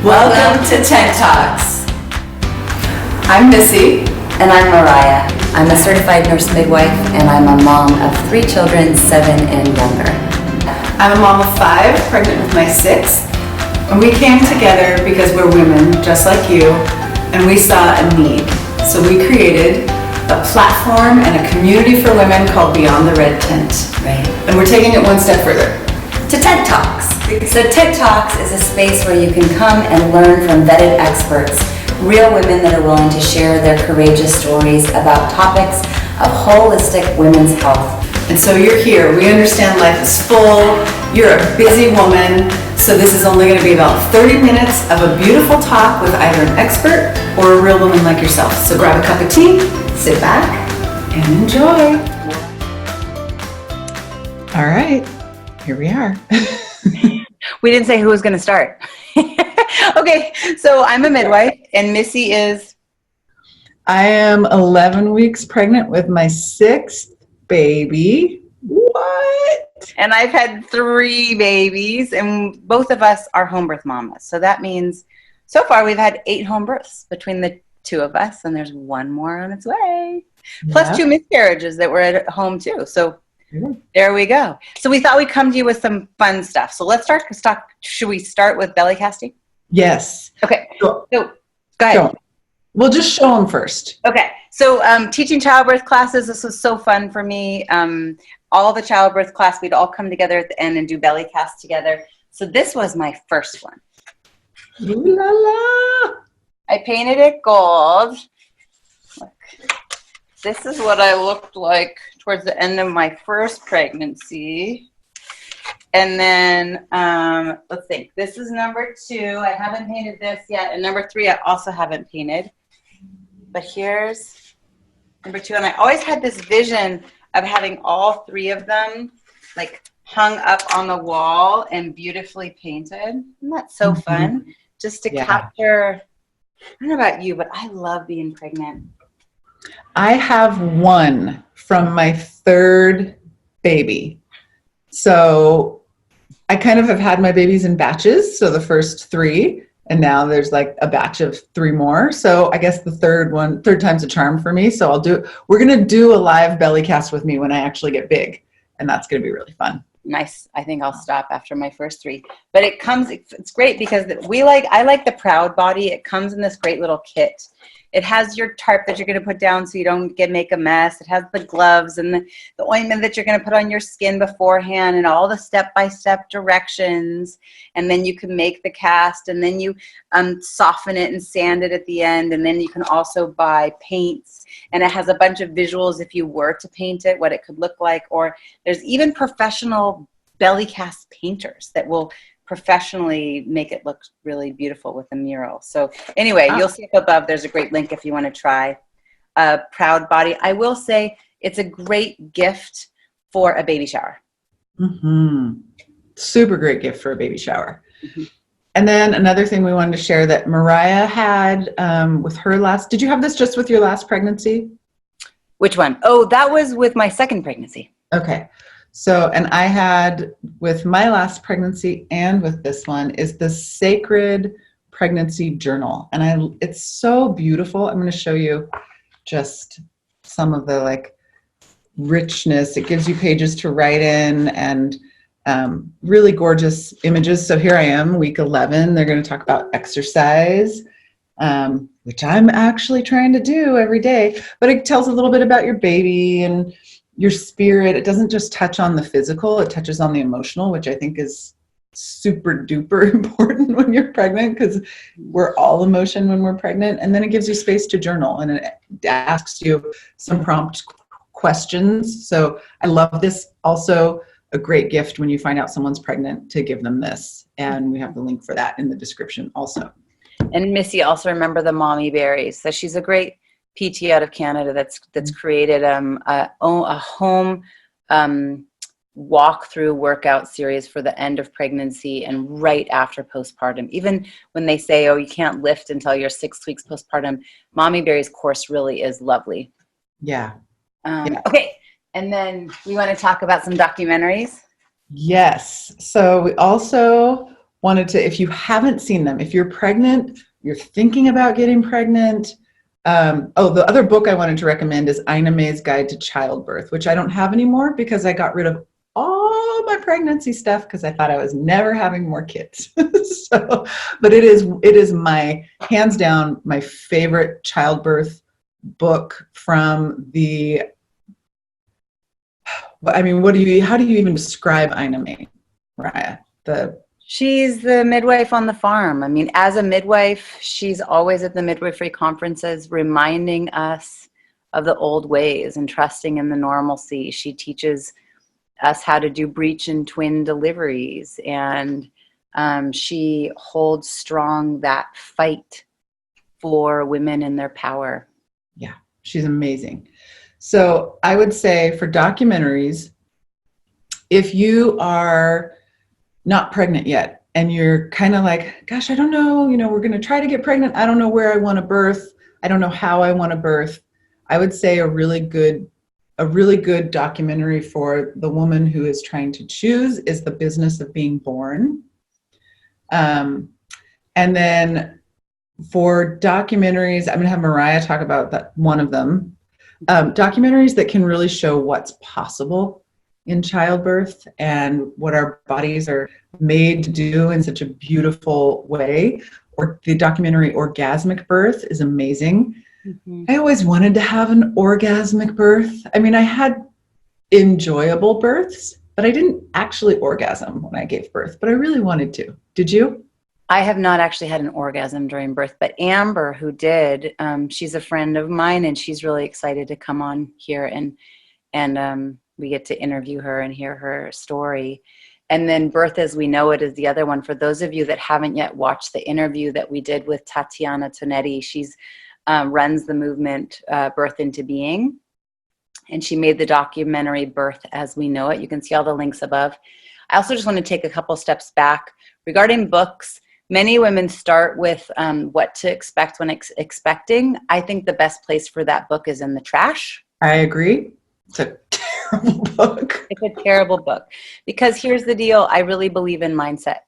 Welcome to TED Talks. I'm Missy. And I'm Maraya. I'm a certified nurse midwife, and I'm a mom of 3 children, 7 and younger. I'm a mom of 5, pregnant with my 6th. And we came together because we're women, just like you, and we saw a need. So we created a platform and a community for women called Beyond the Red Tent. Right. And we're taking it one step further. To TED Talks. So TED Talks is a space where you can come and learn from vetted experts, real women that are willing to share their courageous stories about topics of holistic women's health. And so you're here. We understand life is full. You're a busy woman. So this is only going to be about 30 minutes of a beautiful talk with either an expert or a real woman like yourself. So grab a cup of tea, sit back, and enjoy. All right, here we are. We didn't say who was going to start. Okay, so I'm a midwife, and Missy is? I am 11 weeks pregnant with my 6th baby. What? And I've had 3 babies, and both of us are home birth mamas. So that means so far we've had 8 home births between the 2 of us, and there's 1 more on its way. Plus 2 miscarriages that were at home too. So there we go. So we thought we'd come to you with some fun stuff. So let's start. Should we start with belly casting? Yes. Okay. Go. So go ahead. We'll just show them first. Okay. So teaching childbirth classes, this was so fun for me. All the childbirth class, we'd all come together at the end and do belly cast together. So this was my first one. Ooh la la. I painted it gold. Look. This is what I looked like towards the end of my first pregnancy. And then, let's think. This is number 2. I haven't painted this yet. And number 3, I also haven't painted. But here's number 2. And I always had this vision of having all 3 of them like hung up on the wall and beautifully painted. Isn't that so fun? Just to capture, I don't know about you, but I love being pregnant. I have 1 from my 3rd baby. So I kind of have had my babies in batches. So the first 3, and now there's like a batch of 3 more. So I guess the third time's a charm for me. So we're going to do a live belly cast with me when I actually get big. And that's going to be really fun. Nice. I think I'll stop after my first 3. But it's great because I like the Proud Body. It comes in this great little kit. It has your tarp that you're going to put down so you don't make a mess. It has the gloves and the ointment that you're going to put on your skin beforehand and all the step-by-step directions. And then you can make the cast, and then you soften it and sand it at the end. And then you can also buy paints. And it has a bunch of visuals if you were to paint it, what it could look like. Or there's even professional belly cast painters that will professionally make it look really beautiful with a mural. So anyway, You'll see up above, there's a great link if you want to try Proud Body. I will say it's a great gift for a baby shower. Super great gift for a baby shower. And then another thing we wanted to share that Maraya had with her last, did you have this just with your last pregnancy? Which one? Oh, that was with my 2nd pregnancy. Okay. So, and I had with my last pregnancy and with this one is the Sacred Pregnancy Journal. And it's so beautiful. I'm going to show you just some of the richness. It gives you pages to write in and really gorgeous images. So here I am, week 11. They're going to talk about exercise, which I'm actually trying to do every day. But it tells a little bit about your baby and your spirit. It doesn't just touch on the physical, it touches on the emotional, which I think is super duper important when you're pregnant, because we're all emotion when we're pregnant. And then it gives you space to journal, and it asks you some prompt questions. So I love this. Also a great gift when you find out someone's pregnant to give them this. And we have the link for that in the description also. And Missy, also remember the Mommy Berries. So she's a great PT out of Canada that's created a home walk-through workout series for the end of pregnancy and right after postpartum. Even when they say, oh, you can't lift until you're 6 weeks postpartum, Mommy Berries course really is lovely. Yeah. Okay. And then we want to talk about some documentaries. Yes. So we also wanted to, if you haven't seen them, if you're pregnant, you're thinking about getting pregnant. The other book I wanted to recommend is Ina May's Guide to Childbirth, which I don't have anymore because I got rid of all my pregnancy stuff because I thought I was never having more kids. But it is my, hands down, my favorite childbirth book from the, I mean, how do you even describe Ina May, Maraya? She's the midwife on the farm. I mean, as a midwife, she's always at the midwifery conferences reminding us of the old ways and trusting in the normalcy. She teaches us how to do breech and twin deliveries, and she holds strong that fight for women in their power. Yeah, she's amazing. So I would say for documentaries, if you are not pregnant yet and you're kind of like, gosh, I don't know, we're going to try to get pregnant. I don't know where I want to birth. I don't know how I want to birth. I would say a really good documentary for the woman who is trying to choose is The Business of Being Born. And then for documentaries, I'm going to have Maraya talk about that, one of them. Documentaries that can really show what's possible in childbirth and what our bodies are made to do in such a beautiful way. Or the documentary Orgasmic Birth is amazing. Mm-hmm. I always wanted to have an orgasmic birth. I mean, I had enjoyable births, but I didn't actually orgasm when I gave birth, but I really wanted to. Did you? I have not actually had an orgasm during birth, but Amber, who did, she's a friend of mine, and she's really excited to come on here, and we get to interview her and hear her story. And then Birth as We Know It is the other one. For those of you that haven't yet watched the interview that we did with Tatiana Tonetti, she's runs the movement Birth into Being, and she made the documentary Birth as We Know It. You can see all the links above. I also just want to take a couple steps back regarding books. Many women start with what to expect when expecting. I think the best place for that book is in the trash. I agree. It's a terrible book. It's a terrible book. Because here's the deal. I really believe in mindset.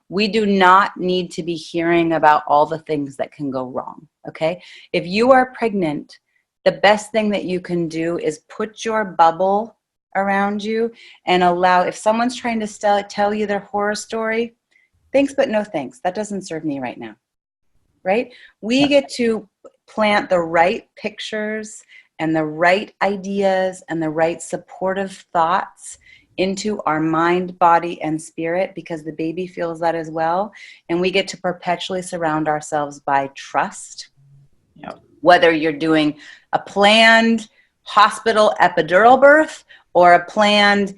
We do not need to be hearing about all the things that can go wrong, okay? If you are pregnant, the best thing that you can do is put your bubble around you and allow, if someone's trying to tell you their horror story, thanks but no thanks. That doesn't serve me right now, right? We get to plant the right pictures and the right ideas and the right supportive thoughts into our mind, body, and spirit, because the baby feels that as well. And we get to perpetually surround ourselves by trust. Yep. Whether you're doing a planned hospital epidural birth or a planned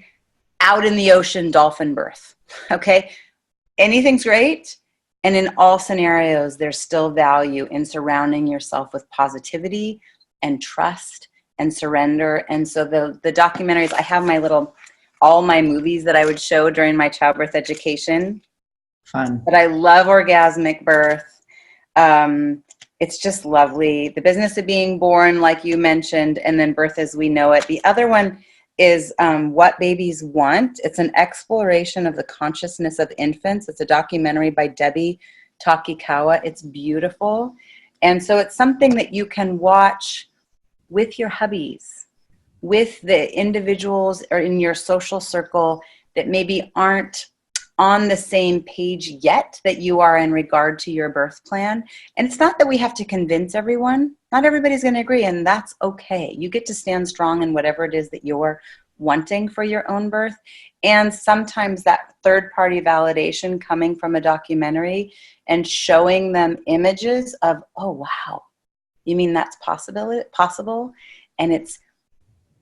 out in the ocean dolphin birth, okay? Anything's great. And in all scenarios, there's still value in surrounding yourself with positivity and trust and surrender. And so the documentaries, I have all my movies that I would show during my childbirth education. Fun. But I love Orgasmic Birth. It's just lovely. The Business of Being Born, like you mentioned, and then Birth as We Know It. The other one is What Babies Want. It's an exploration of the consciousness of infants. It's a documentary by Debbie Takikawa. It's beautiful. And so it's something that you can watch with your hubbies, with the individuals or in your social circle that maybe aren't on the same page yet that you are in regard to your birth plan. And it's not that we have to convince everyone. Not everybody's going to agree, and that's okay. You get to stand strong in whatever it is that you're wanting for your own birth. And sometimes that third-party validation coming from a documentary and showing them images of, oh, wow, you mean that's possible? And it's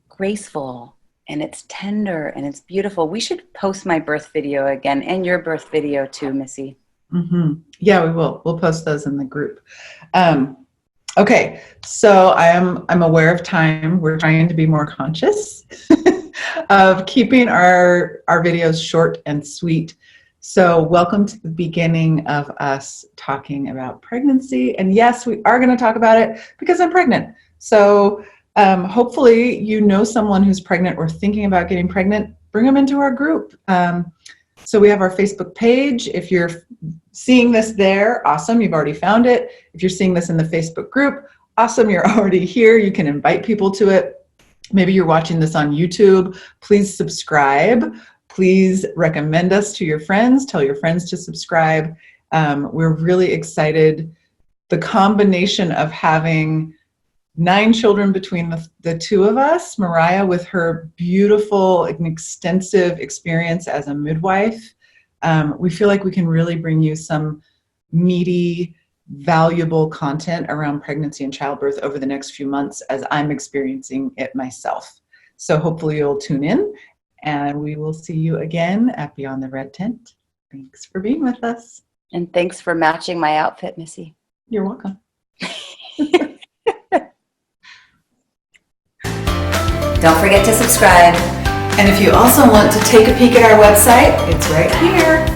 graceful, and it's tender, and it's beautiful. We should post my birth video again, and your birth video too, Missy. Mm-hmm. Yeah, we will. We'll post those in the group. Okay, so I'm aware of time. We're trying to be more conscious of keeping our videos short and sweet. So welcome to the beginning of us talking about pregnancy. And yes, we are going to talk about it because I'm pregnant. So hopefully you know someone who's pregnant or thinking about getting pregnant. Bring them into our group. So we have our Facebook page. If you're seeing this there, awesome, you've already found it. If you're seeing this in the Facebook group, awesome, you're already here. You can invite people to it. Maybe you're watching this on YouTube. Please subscribe. Please recommend us to your friends. Tell your friends to subscribe. We're really excited. The combination of having 9 children between the two of us, Maraya with her beautiful and extensive experience as a midwife, we feel like we can really bring you some meaty, valuable content around pregnancy and childbirth over the next few months as I'm experiencing it myself. So hopefully you'll tune in, and we will see you again at Beyond the Red Tent. Thanks for being with us. And thanks for matching my outfit, Missy. You're welcome. Don't forget to subscribe. And if you also want to take a peek at our website, it's right here.